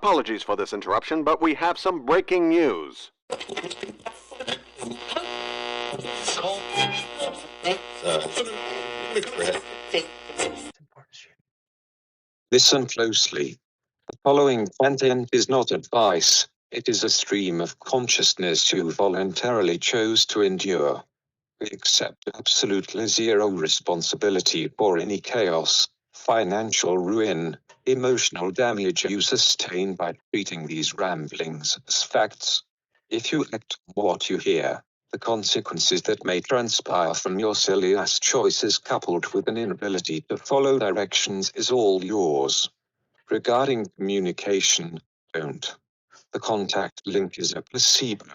Apologies for this interruption, but we have some breaking news. Listen closely. The following content is not advice, it is a stream of consciousness you voluntarily chose to endure. We accept absolutely zero responsibility for any chaos, financial ruin, emotional damage you sustain by treating these ramblings as facts. If you act on what you hear, the consequences that may transpire from your silly-ass choices coupled with an inability to follow directions is all yours. Regarding communication, don't. The contact link is a placebo.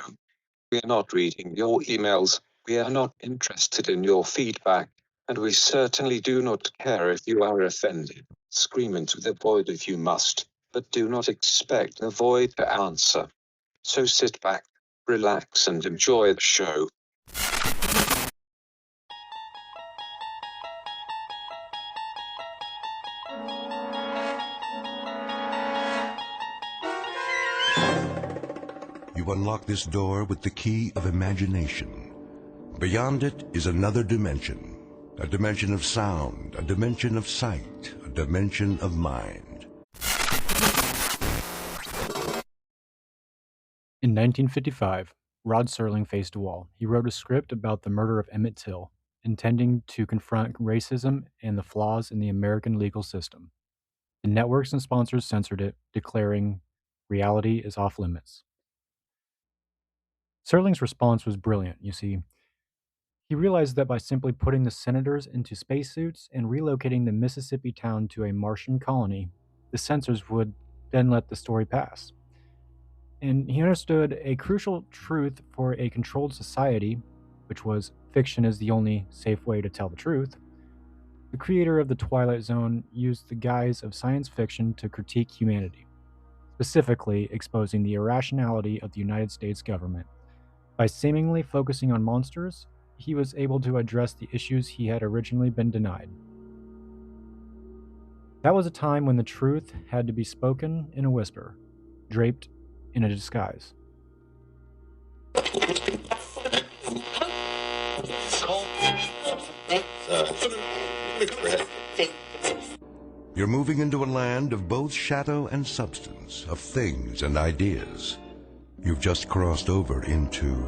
We are not reading your emails, we are not interested in your feedback, and we certainly do not care if you are offended. Scream into the void if you must, but do not expect the void to answer. So sit back, relax and enjoy the show. You unlock this door with the key of imagination. Beyond it is another dimension. A dimension of sound, a dimension of sight, a dimension of mind. In 1955, Rod Serling faced a wall. He wrote a script about the murder of Emmett Till, intending to confront racism and the flaws in the American legal system. The networks and sponsors censored it, declaring reality is off limits. Serling's response was brilliant, you see. He realized that by simply putting the senators into spacesuits and relocating the Mississippi town to a Martian colony, the censors would then let the story pass. And he understood a crucial truth for a controlled society, which was fiction is the only safe way to tell the truth. The creator of The Twilight Zone used the guise of science fiction to critique humanity, specifically exposing the irrationality of the United States government. By seemingly focusing on monsters, he was able to address the issues he had originally been denied. That was a time when the truth had to be spoken in a whisper, draped in a disguise. You're moving into a land of both shadow and substance, of things and ideas. You've just crossed over into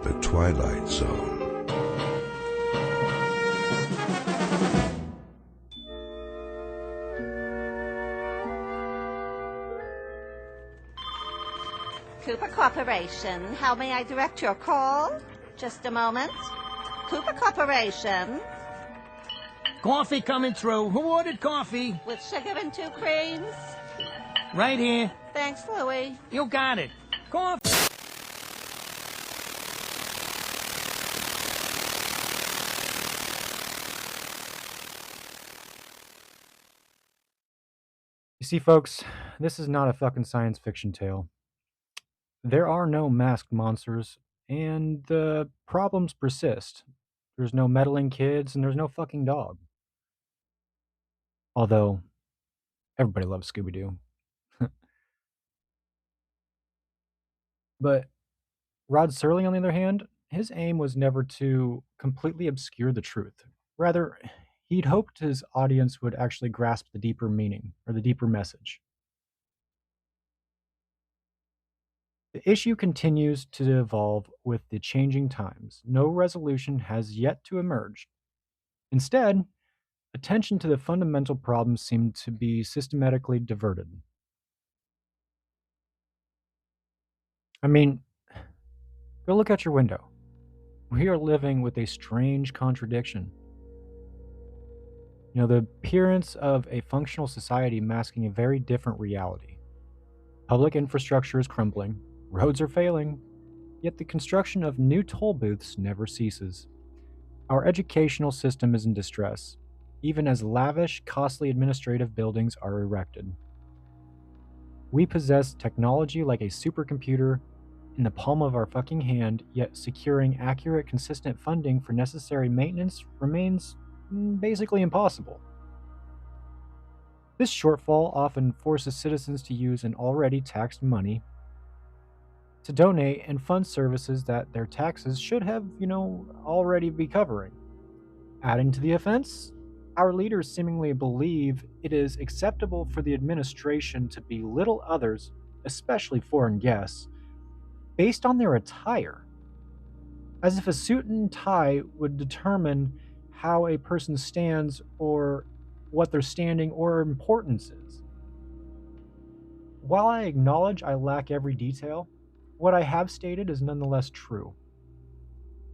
the Twilight Zone. Cooper Corporation, how may I direct your call? Just a moment. Cooper Corporation. Coffee coming through. Who ordered coffee? With sugar and 2 creams. Right here. Thanks, Louie. You got it. Coffee. You see, folks, this is not a fucking science fiction tale. There are no masked monsters, and the problems persist. There's no meddling kids, and there's no fucking dog. Although, everybody loves Scooby-Doo. But Rod Serling, on the other hand, his aim was never to completely obscure the truth. Rather, he'd hoped his audience would actually grasp the deeper meaning, or the deeper message. The issue continues to evolve with the changing times. No resolution has yet to emerge. Instead, attention to the fundamental problems seem to be systematically diverted. I mean, go look out your window. We are living with a strange contradiction. You know, the appearance of a functional society masking a very different reality. Public infrastructure is crumbling, roads are failing, yet the construction of new toll booths never ceases. Our educational system is in distress, even as lavish, costly administrative buildings are erected. We possess technology like a supercomputer in the palm of our fucking hand, yet securing accurate, consistent funding for necessary maintenance remains basically impossible. This shortfall often forces citizens to use an already taxed money to donate and fund services that their taxes should have, already be covering. Adding to the offense, our leaders seemingly believe it is acceptable for the administration to belittle others, especially foreign guests, based on their attire, as if a suit and tie would determine how a person stands or what their standing or importance is. While I acknowledge I lack every detail, what I have stated is nonetheless true.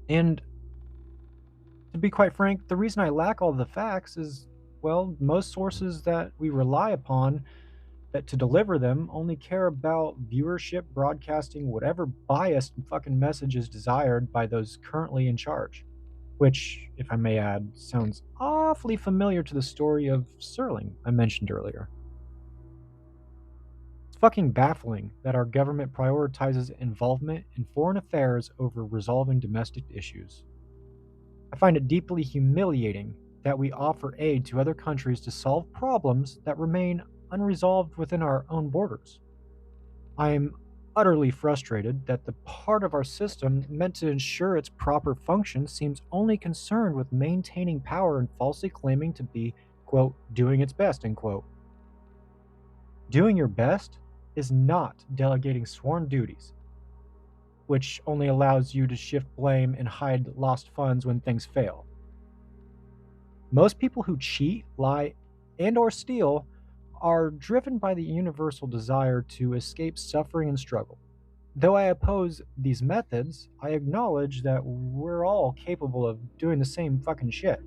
And to be quite frank, the reason I lack all the facts is, well, most sources that we rely upon that to deliver them only care about viewership, broadcasting whatever biased fucking message is desired by those currently in charge. Which, if I may add, sounds awfully familiar to the story of Sterling I mentioned earlier. It's fucking baffling that our government prioritizes involvement in foreign affairs over resolving domestic issues. I find it deeply humiliating that we offer aid to other countries to solve problems that remain unresolved within our own borders. I am utterly frustrated that the part of our system meant to ensure its proper function seems only concerned with maintaining power and falsely claiming to be, quote, doing its best, end quote. Doing your best is not delegating sworn duties, which only allows you to shift blame and hide lost funds when things fail. Most people who cheat, lie, and or steal are driven by the universal desire to escape suffering and struggle. Though I oppose these methods, I acknowledge that we're all capable of doing the same fucking shit.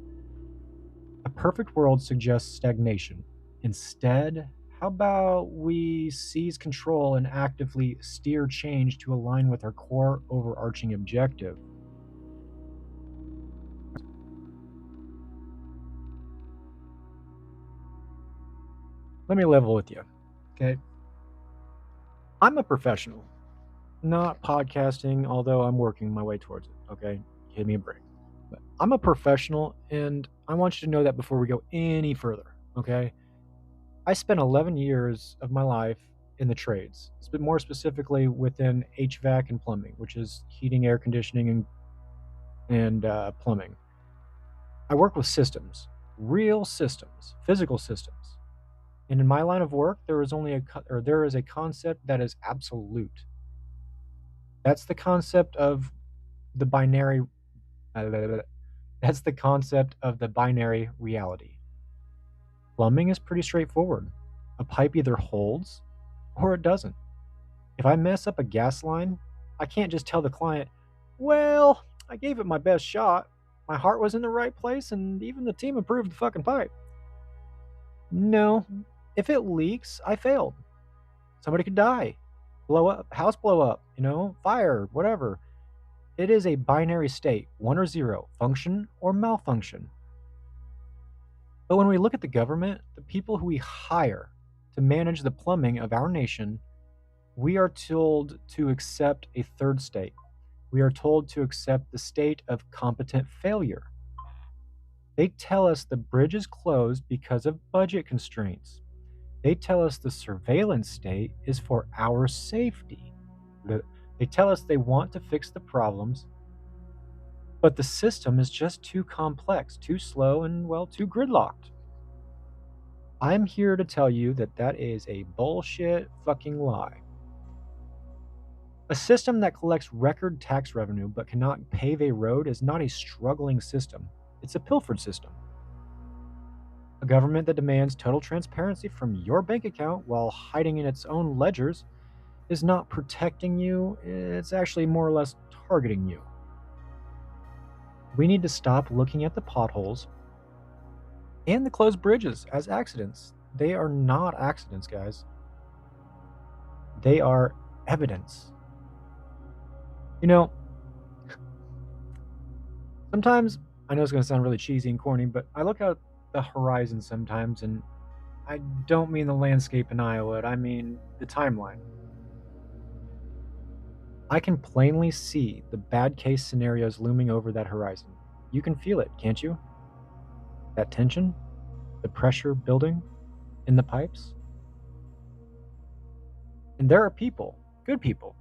A perfect world suggests stagnation. Instead, how about we seize control and actively steer change to align with our core overarching objective? Let me level with you, okay? I'm a professional, not podcasting, although I'm working my way towards it, okay? Give me a break. But I'm a professional, and I want you to know that before we go any further, okay? I spent 11 years of my life in the trades, more specifically within HVAC and plumbing, which is heating, air conditioning, and plumbing. I work with systems, real systems, physical systems. And in my line of work, there is a concept that is absolute. That's the concept of the binary. That's the concept of the binary reality. Plumbing is pretty straightforward. A pipe either holds or it doesn't. If I mess up a gas line, I can't just tell the client, well, I gave it my best shot. My heart was in the right place, and even the team approved the fucking pipe. No, if it leaks, I failed. Somebody could die, blow up, house blow up, fire, whatever. It is a binary state, 1 or 0, function or malfunction. But when we look at the government, the people who we hire to manage the plumbing of our nation, we are told to accept a third state. We are told to accept the state of competent failure. They tell us the bridge is closed because of budget constraints. They tell us the surveillance state is for our safety. They tell us they want to fix the problems, but the system is just too complex, too slow, and, well, too gridlocked. I'm here to tell you that is a bullshit fucking lie. A system that collects record tax revenue but cannot pave a road is not a struggling system. It's a pilfered system. A government that demands total transparency from your bank account while hiding in its own ledgers is not protecting you, it's actually more or less targeting you. We need to stop looking at the potholes and the closed bridges as accidents. They are not accidents, guys. They are evidence. Sometimes, I know it's going to sound really cheesy and corny, but I look out the horizon sometimes, and I don't mean the landscape in Iowa, I mean the timeline. I can plainly see the bad case scenarios looming over that horizon. You can feel it, can't you? That tension, the pressure building, in the pipes. And there are people, good people,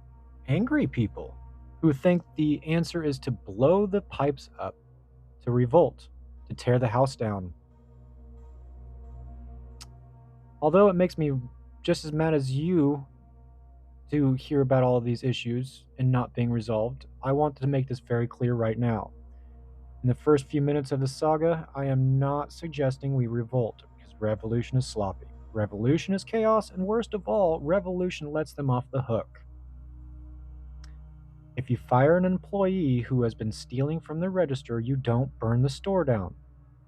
angry people, who think the answer is to blow the pipes up, to revolt, to tear the house down. Although it makes me just as mad as you to hear about all of these issues and not being resolved, I want to make this very clear right now. In the first few minutes of the saga, I am not suggesting we revolt, because revolution is sloppy. Revolution is chaos, and worst of all, revolution lets them off the hook. If you fire an employee who has been stealing from the register, you don't burn the store down.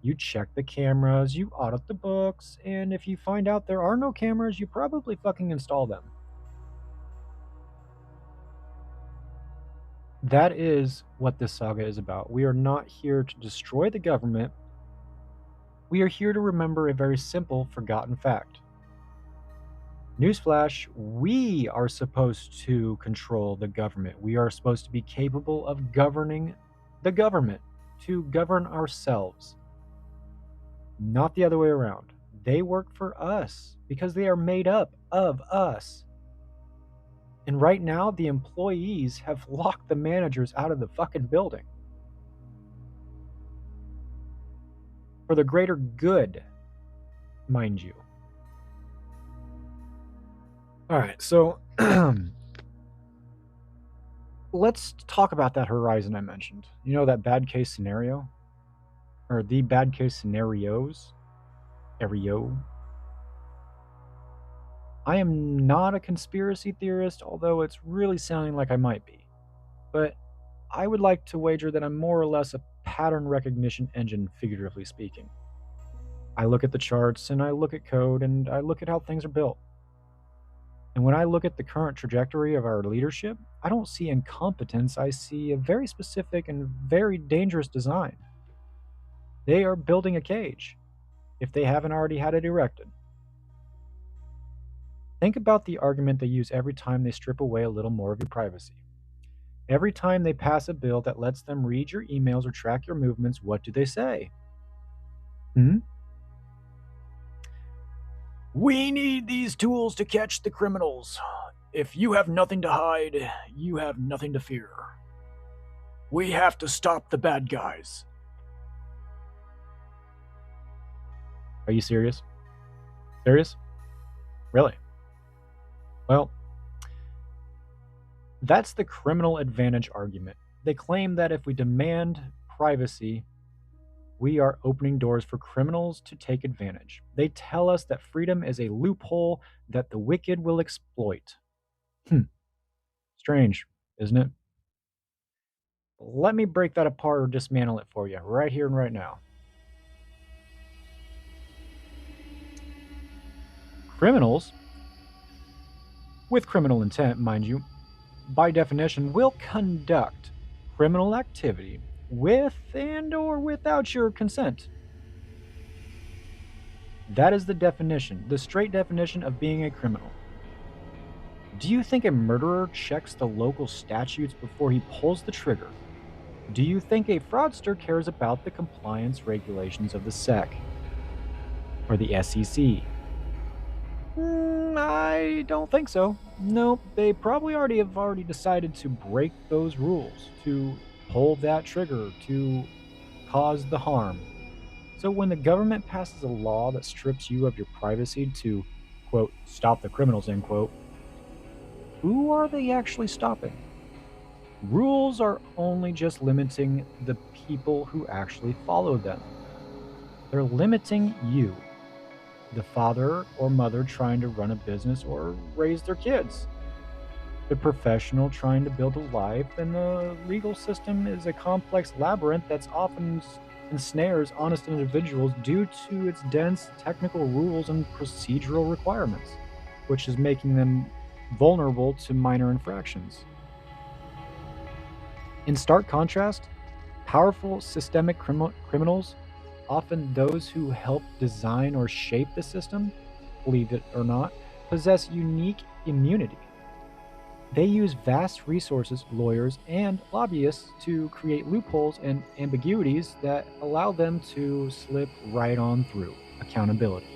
You check the cameras, you audit the books, and if you find out there are no cameras, you probably fucking install them. That is what this saga is about. We are not here to destroy the government. We are here to remember a very simple, forgotten fact. Newsflash, we are supposed to control the government. We are supposed to be capable of governing the government, to govern ourselves. Not the other way around. They work for us because they are made up of us. And right now, the employees have locked the managers out of the fucking building. For the greater good, mind you. Alright, so let's talk about that horizon I mentioned. You know, that bad case scenario? Or the bad case scenarios? I am not a conspiracy theorist, although it's really sounding like I might be. But I would like to wager that I'm more or less a pattern recognition engine, figuratively speaking. I look at the charts, and I look at code, and I look at how things are built. And when I look at the current trajectory of our leadership, I don't see incompetence, I see a very specific and very dangerous design. They are building a cage, if they haven't already had it erected. Think about the argument they use every time they strip away a little more of your privacy. Every time they pass a bill that lets them read your emails or track your movements, what do they say? We need these tools to catch the criminals. If you have nothing to hide, you have nothing to fear. We have to stop the bad guys. Are you serious? Serious? Really? Well, that's the criminal advantage argument. They claim that if we demand privacy, we are opening doors for criminals to take advantage. They tell us that freedom is a loophole that the wicked will exploit. Strange, isn't it? Let me break that apart or dismantle it for you right here and right now. Criminals, with criminal intent, mind you, by definition, will conduct criminal activity with and or without your consent. That is the definition, the straight definition of being a criminal. Do you think a murderer checks the local statutes before he pulls the trigger? Do you think a fraudster cares about the compliance regulations of the SEC or the SEC? I don't think so. No, they probably have already decided to break those rules, to pull that trigger, to cause the harm. So when the government passes a law that strips you of your privacy to, quote, stop the criminals, end quote, who are they actually stopping? Rules are only just limiting the people who actually follow them. They're limiting you, the father or mother trying to run a business or raise their kids, the professional trying to build a life, and the legal system is a complex labyrinth that's often ensnares honest individuals due to its dense technical rules and procedural requirements, which is making them vulnerable to minor infractions. In stark contrast, powerful systemic criminals, often those who help design or shape the system, believe it or not, possess unique immunity. They use vast resources, lawyers, and lobbyists to create loopholes and ambiguities that allow them to slip right on through accountability.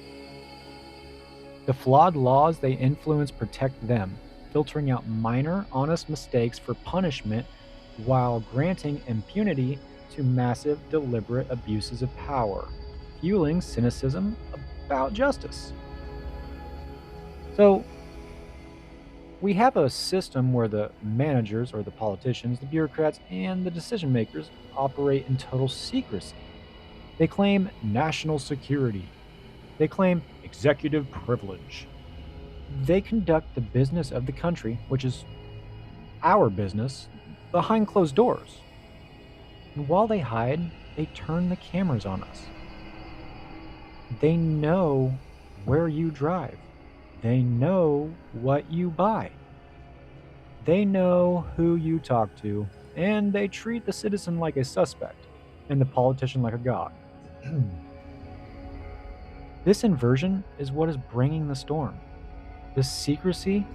The flawed laws they influence protect them, filtering out minor, honest mistakes for punishment while granting impunity to massive, deliberate abuses of power, fueling cynicism about justice. So, we have a system where the managers or the politicians, the bureaucrats, and the decision makers operate in total secrecy. They claim national security. They claim executive privilege. They conduct the business of the country, which is our business, behind closed doors. And while they hide, they turn the cameras on us. They know where you drive. They know what you buy. They know who you talk to, and they treat the citizen like a suspect and the politician like a god. This inversion is what is bringing the storm. This secrecy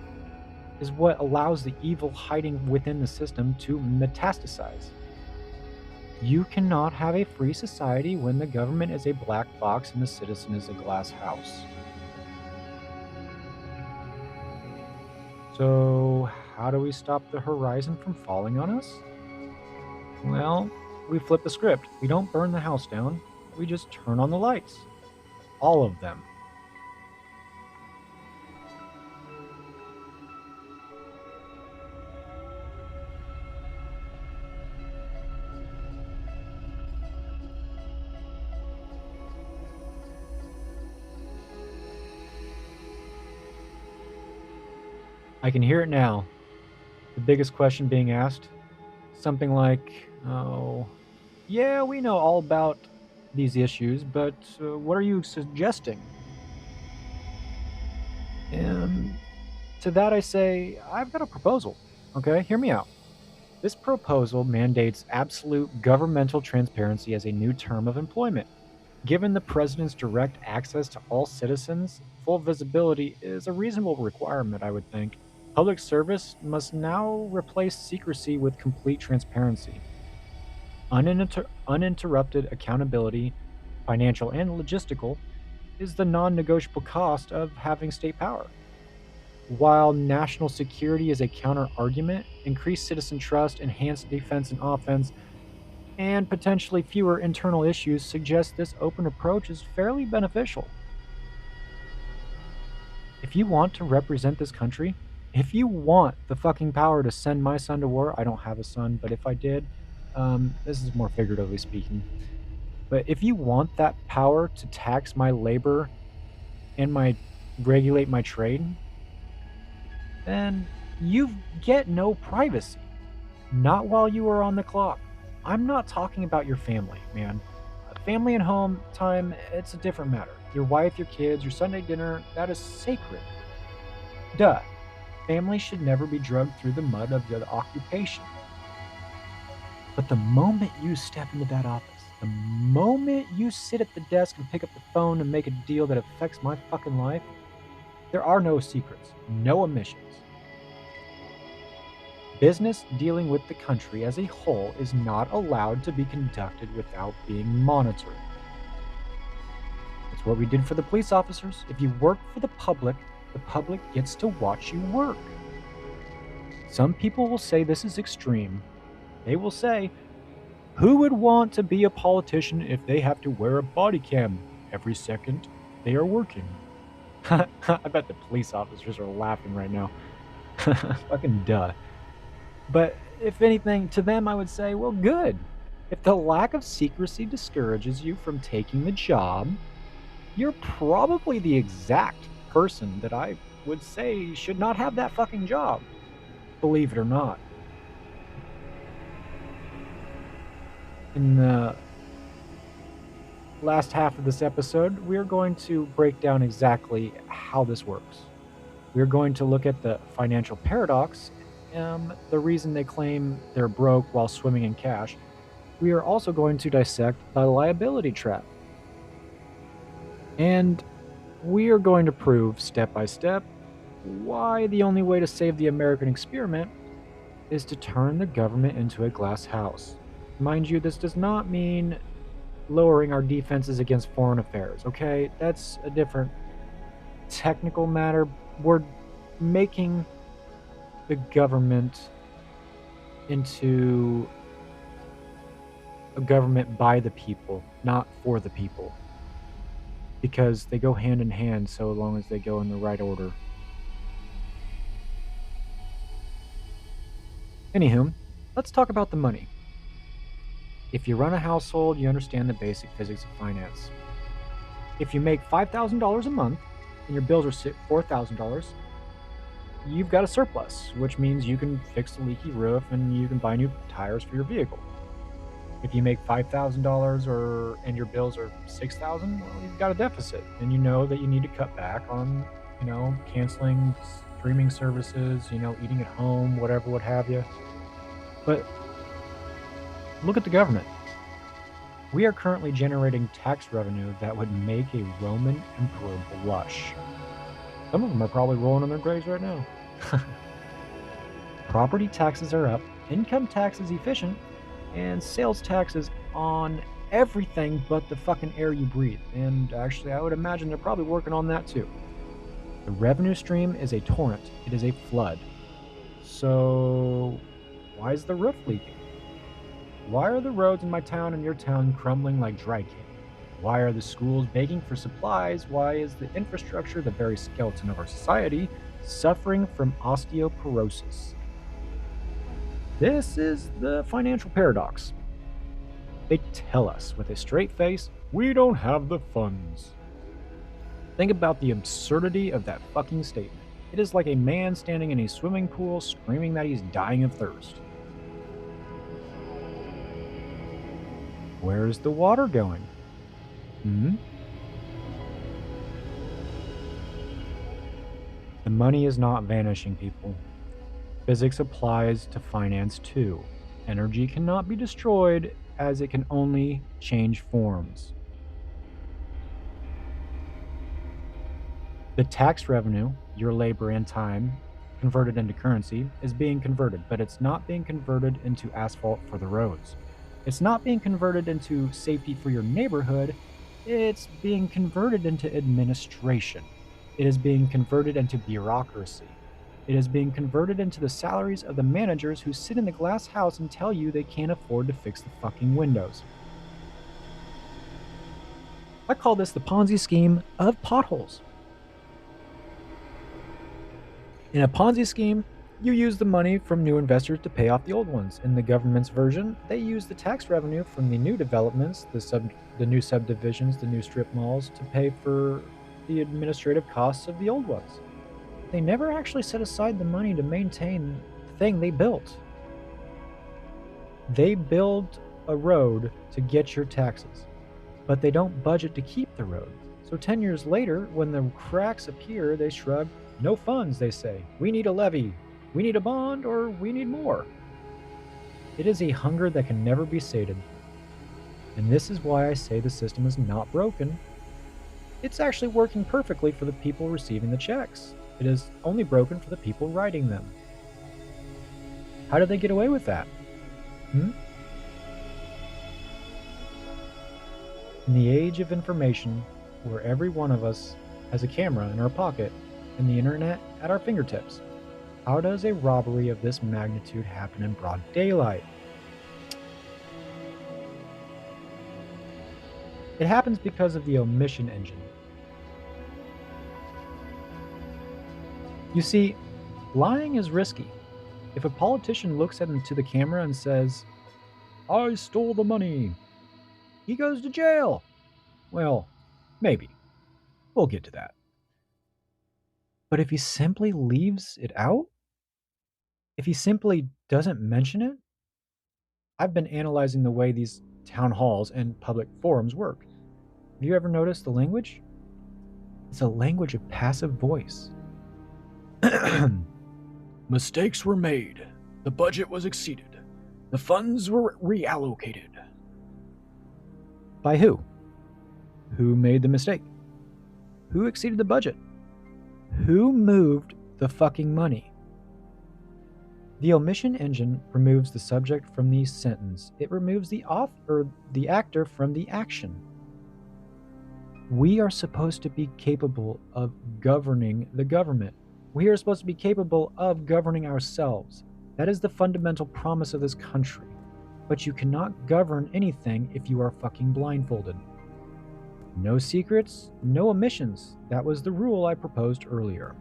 is what allows the evil hiding within the system to metastasize. You cannot have a free society when the government is a black box and the citizen is a glass house. So, how do we stop the horizon from falling on us? Well, we flip the script. We don't burn the house down, we just turn on the lights. All of them. I can hear it now. The biggest question being asked. Something like, oh, yeah, we know all about these issues, but what are you suggesting? And to that I say, I've got a proposal. Okay, hear me out. This proposal mandates absolute governmental transparency as a new term of employment. Given the president's direct access to all citizens, full visibility is a reasonable requirement, I would think. Public service must now replace secrecy with complete transparency. Uninterrupted accountability, financial and logistical, is the non-negotiable cost of having state power. While national security is a counter-argument, increased citizen trust, enhanced defense and offense, and potentially fewer internal issues suggest this open approach is fairly beneficial. If you want to represent this country, if you want the fucking power to send my son to war, I don't have a son, but if I did, this is more figuratively speaking, but if you want that power to tax my labor and regulate my trade, then you get no privacy. Not while you are on the clock. I'm not talking about your family, man. Family and home time, it's a different matter. Your wife, your kids, your Sunday dinner, that is sacred. Duh. Family should never be drugged through the mud of the occupation. But the moment you step into that office, the moment you sit at the desk and pick up the phone and make a deal that affects my fucking life, there are no secrets, no omissions. Business dealing with the country as a whole is not allowed to be conducted without being monitored. That's what we did for the police officers. If you work for the public gets to watch you work. Some people will say this is extreme. They will say, who would want to be a politician if they have to wear a body cam every second they are working? I bet the police officers are laughing right now. Fucking duh. But if anything, to them I would say, well, good. If the lack of secrecy discourages you from taking the job, you're probably the exact person that I would say should not have that fucking job. Believe it or not. In the last half of this episode, we're going to break down exactly how this works. We're going to look at the financial paradox, the reason they claim they're broke while swimming in cash. We are also going to dissect the liability trap. And we are going to prove step by step why the only way to save the American experiment is to turn the government into a glass house. Mind you, this does not mean lowering our defenses against foreign affairs, okay? That's a different technical matter, we're making the government into a government by the people, not for the people. Because they go hand in hand so long as they go in the right order. Anywho, let's talk about the money. If you run a household, you understand the basic physics of finance. If you make $5,000 a month and your bills are $4,000, you've got a surplus, which means you can fix the leaky roof and you can buy new tires for your vehicle. If you make $5,000 and your bills are $6,000, well, you've got a deficit, and you know that you need to cut back on, canceling streaming services, eating at home, whatever, what have you. But look at the government. We are currently generating tax revenue that would make a Roman emperor blush. Some of them are probably rolling in their graves right now. Property taxes are up, income tax is efficient, and sales taxes on everything but the fucking air you breathe. And actually, I would imagine they're probably working on that too. The revenue stream is a torrent. It is a flood. So, why is the roof leaking? Why are the roads in my town and your town crumbling like dry cake? Why are the schools begging for supplies? Why is the infrastructure, the very skeleton of our society, suffering from osteoporosis? This is the financial paradox. They tell us with a straight face, we don't have the funds. Think about the absurdity of that fucking statement. It is like a man standing in a swimming pool screaming that he's dying of thirst. Where's the water going? The money is not vanishing, people. Physics applies to finance too. Energy cannot be destroyed, as it can only change forms. The tax revenue, your labor and time, converted into currency, is being converted, but it's not being converted into asphalt for the roads. It's not being converted into safety for your neighborhood. It's being converted into administration. It is being converted into bureaucracy. It is being converted into the salaries of the managers who sit in the glass house and tell you they can't afford to fix the fucking windows. I call this the Ponzi scheme of potholes. In a Ponzi scheme, you use the money from new investors to pay off the old ones. In the government's version, they use the tax revenue from the new developments, the new subdivisions, the new strip malls, to pay for the administrative costs of the old ones. They never actually set aside the money to maintain the thing they built. They build a road to get your taxes, but they don't budget to keep the road. So 10 years later, when the cracks appear, they shrug. No funds, they say. We need a levy. We need a bond, or we need more. It is a hunger that can never be sated. And this is why I say the system is not broken. It's actually working perfectly for the people receiving the checks. It is only broken for the people writing them. How did they get away with that? In the age of information, where every one of us has a camera in our pocket and the internet at our fingertips, how does a robbery of this magnitude happen in broad daylight? It happens because of the omission engine. You see, lying is risky. If a politician looks into the camera and says, "I stole the money," he goes to jail. Well, maybe. We'll get to that. But if he simply leaves it out, if he simply doesn't mention it, I've been analyzing the way these town halls and public forums work. Have you ever noticed the language? It's a language of passive voice. Mistakes were made. The budget was exceeded. The funds were reallocated. By who? Who made the mistake? Who exceeded the budget? Who moved the fucking money? The omission engine removes the subject from the sentence. It removes the author, the actor from the action. We are supposed to be capable of governing the government. We are supposed to be capable of governing ourselves. That is the fundamental promise of this country. But you cannot govern anything if you are fucking blindfolded. No secrets, no omissions. That was the rule I proposed earlier.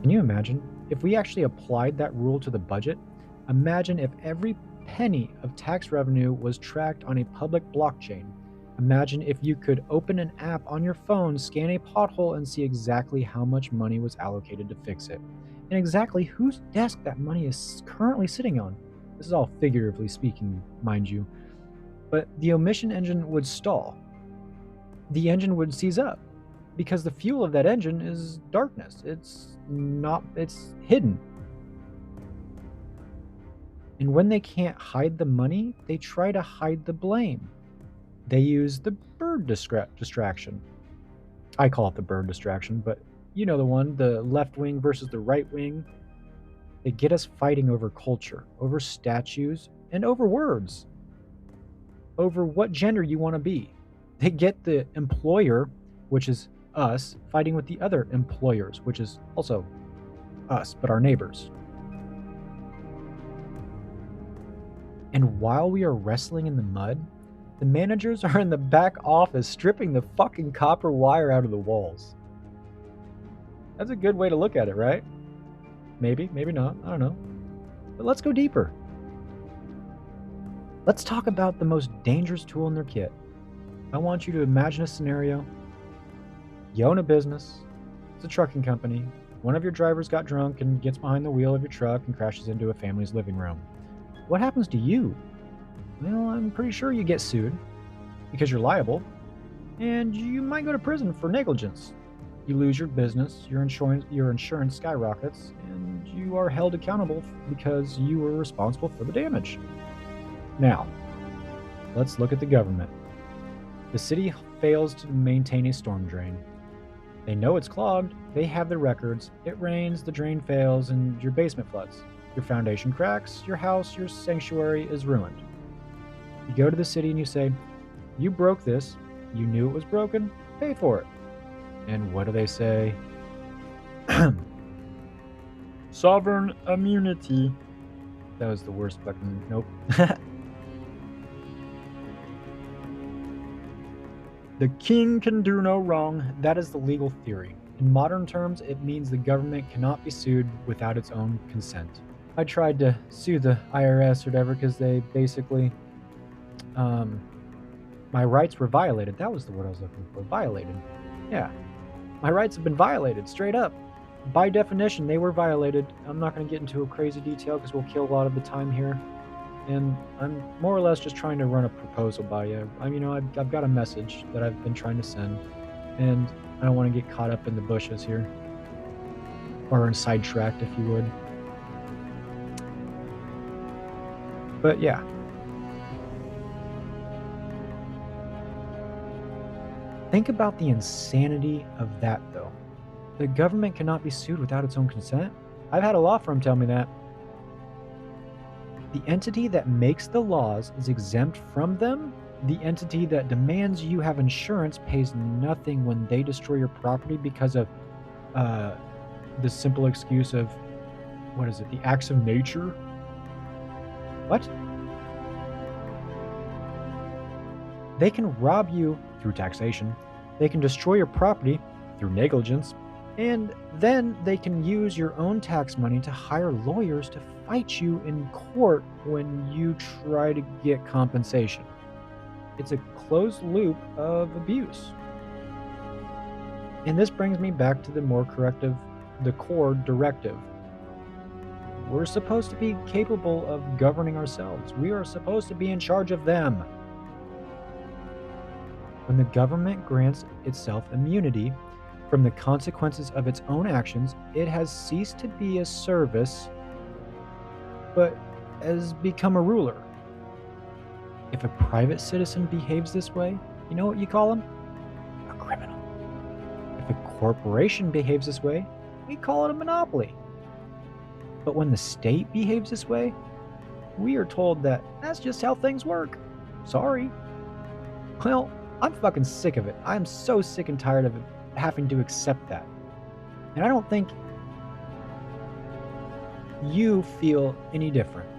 Can you imagine? If we actually applied that rule to the budget, imagine if every penny of tax revenue was tracked on a public blockchain. Imagine if you could open an app on your phone, scan a pothole, and see exactly how much money was allocated to fix it, and exactly whose desk that money is currently sitting on. This is all figuratively speaking, mind you. But the omission engine would stall. The engine would seize up, because the fuel of that engine is darkness. It's hidden. And when they can't hide the money, they try to hide the blame. They use the bird distraction. I call it the bird distraction, but you know the one, the left wing versus the right wing. They get us fighting over culture, over statues, and over words. Over what gender you want to be. They get the employer, which is us, fighting with the other employers, which is also us, but our neighbors. And while we are wrestling in the mud, the managers are in the back office stripping the fucking copper wire out of the walls. That's a good way to look at it, right? Maybe, maybe not, I don't know. But let's go deeper. Let's talk about the most dangerous tool in their kit. I want you to imagine a scenario. You own a business. It's a trucking company. One of your drivers got drunk and gets behind the wheel of your truck and crashes into a family's living room. What happens to you? Well, I'm pretty sure you get sued because you're liable, and you might go to prison for negligence. You lose your business, your insurance skyrockets, and you are held accountable because you were responsible for the damage. Now, let's look at the government. The city fails to maintain a storm drain. They know it's clogged, they have the records, it rains, the drain fails, and your basement floods. Your foundation cracks, your house, your sanctuary is ruined. You go to the city and you say, you broke this, you knew it was broken, pay for it. And what do they say? Sovereign immunity. That was the worst fucking, nope. The king can do no wrong. That is the legal theory. In modern terms, it means the government cannot be sued without its own consent. I tried to sue the IRS or whatever because they basically, my rights were violated. That was the word I was looking for. Violated. Yeah. My rights have been violated, straight up. By definition, they were violated. I'm not going to get into a crazy detail because we'll kill a lot of the time here. And I'm more or less just trying to run a proposal by you. I've got a message that I've been trying to send, and I don't want to get caught up in the bushes here. Or sidetracked, if you would. But yeah. Think about the insanity of that, though. The government cannot be sued without its own consent. I've had a law firm tell me that. The entity that makes the laws is exempt from them. The entity that demands you have insurance pays nothing when they destroy your property because of the simple excuse of, the acts of nature? What? They can rob you through taxation. They can destroy your property through negligence. And then they can use your own tax money to hire lawyers to fight you in court when you try to get compensation. It's a closed loop of abuse. And this brings me back to the core directive. We're supposed to be capable of governing ourselves. We are supposed to be in charge of them. When the government grants itself immunity from the consequences of its own actions, it has ceased to be a service, but has become a ruler. If a private citizen behaves this way, you know what you call him? A criminal. If a corporation behaves this way, we call it a monopoly. But when the state behaves this way, we are told that that's just how things work. Sorry. Well, I'm fucking sick of it. I am so sick and tired of having to accept that. And I don't think you feel any different.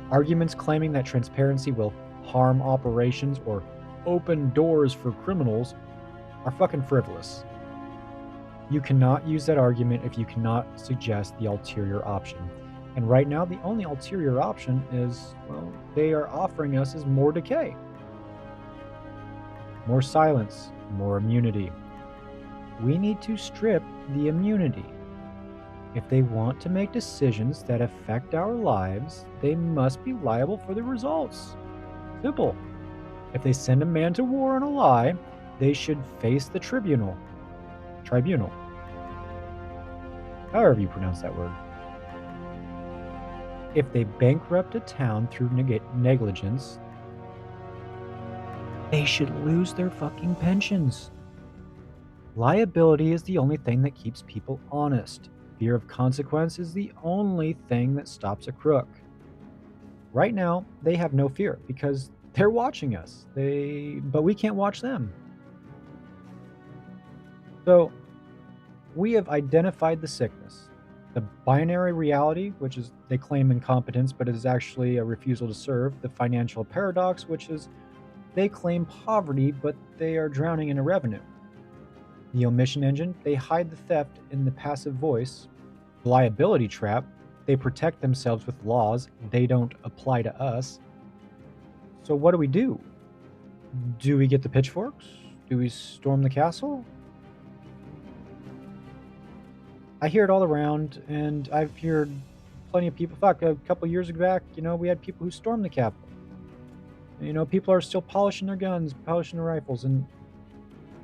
Arguments claiming that transparency will harm operations or open doors for criminals are fucking frivolous. You cannot use that argument if you cannot suggest the ulterior option. And right now, the only ulterior option is, well, they are offering us is more decay. More silence, more immunity. We need to strip the immunity. If they want to make decisions that affect our lives, they must be liable for the results. Simple. If they send a man to war on a lie, they should face the tribunal. However you pronounce that word. If they bankrupt a town through negligence, they should lose their fucking pensions. Liability is the only thing that keeps people honest. Fear of consequence is the only thing that stops a crook. Right now, they have no fear because they're watching us. But we can't watch them. So, we have identified the sickness. The binary reality, which is they claim incompetence, but it is actually a refusal to serve. The financial paradox, which is they claim poverty, but they are drowning in a revenue. The omission engine, they hide the theft in the passive voice. The liability trap, they protect themselves with laws they don't apply to us. So what do? Do we get the pitchforks? Do we storm the castle? I hear it all around, and I've heard plenty of people. Fuck, a couple years back, we had people who stormed the Capitol. People are still polishing their guns, polishing their rifles, and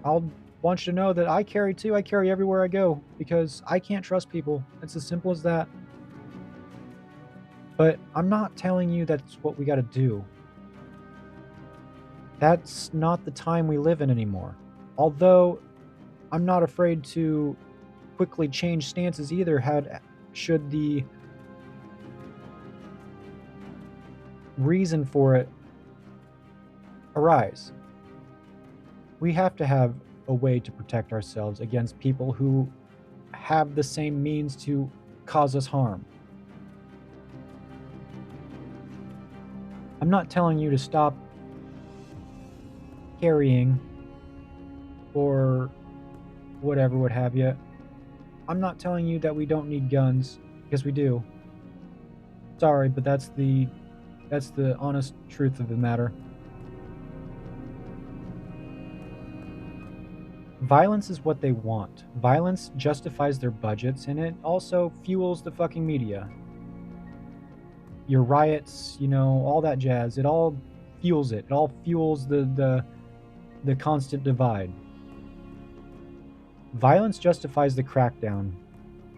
I'll want you to know that I carry too. I carry everywhere I go because I can't trust people. It's as simple as that. But I'm not telling you that's what we got to do. That's not the time we live in anymore. Although I'm not afraid to quickly change stances either should the reason for it arise. We have to have a way to protect ourselves against people who have the same means to cause us harm. I'm not telling you to stop carrying or whatever, what have you. I'm not telling you that we don't need guns, because we do. Sorry, but that's the honest truth of the matter. Violence is what they want. Violence justifies their budgets, and it also fuels the fucking media. Your riots, all that jazz, it all fuels it. It all fuels the constant divide. Violence justifies the crackdown.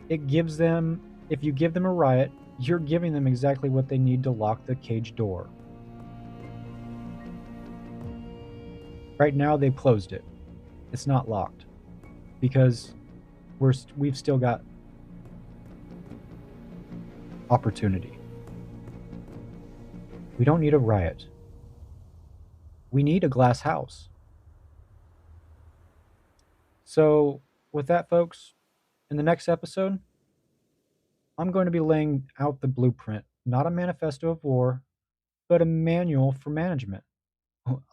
It gives them, if you give them a riot, you're giving them exactly what they need to lock the cage door. Right now, they've closed it. It's not locked because we've still got opportunity. We don't need a riot. We need a glass house. So, with that, folks, in the next episode, I'm going to be laying out the blueprint, not a manifesto of war, but a manual for management.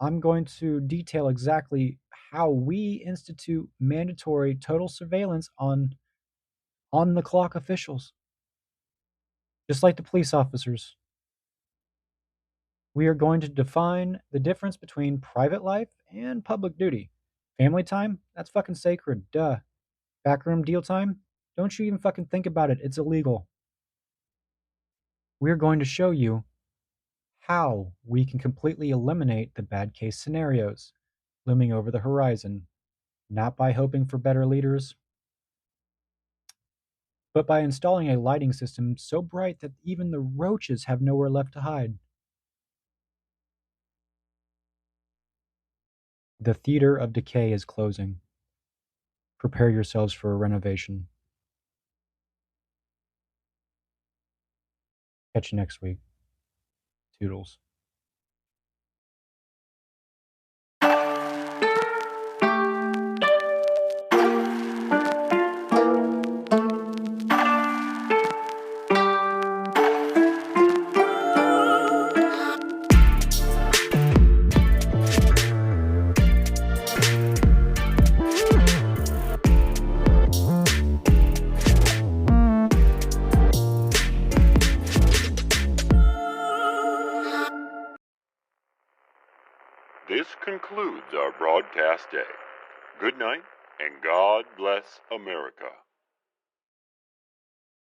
I'm going to detail exactly how we institute mandatory total surveillance on the clock officials, just like the police officers. We are going to define the difference between private life and public duty. Family time, that's fucking sacred, duh. Backroom deal time, don't you even fucking think about it, it's illegal. We're going to show you how we can completely eliminate the bad case scenarios looming over the horizon, not by hoping for better leaders, but by installing a lighting system so bright that even the roaches have nowhere left to hide. The Theatre of Decay is closing. Prepare yourselves for a renovation. Catch you next week. Toodles. concludes our broadcast day. Good night, and God bless America.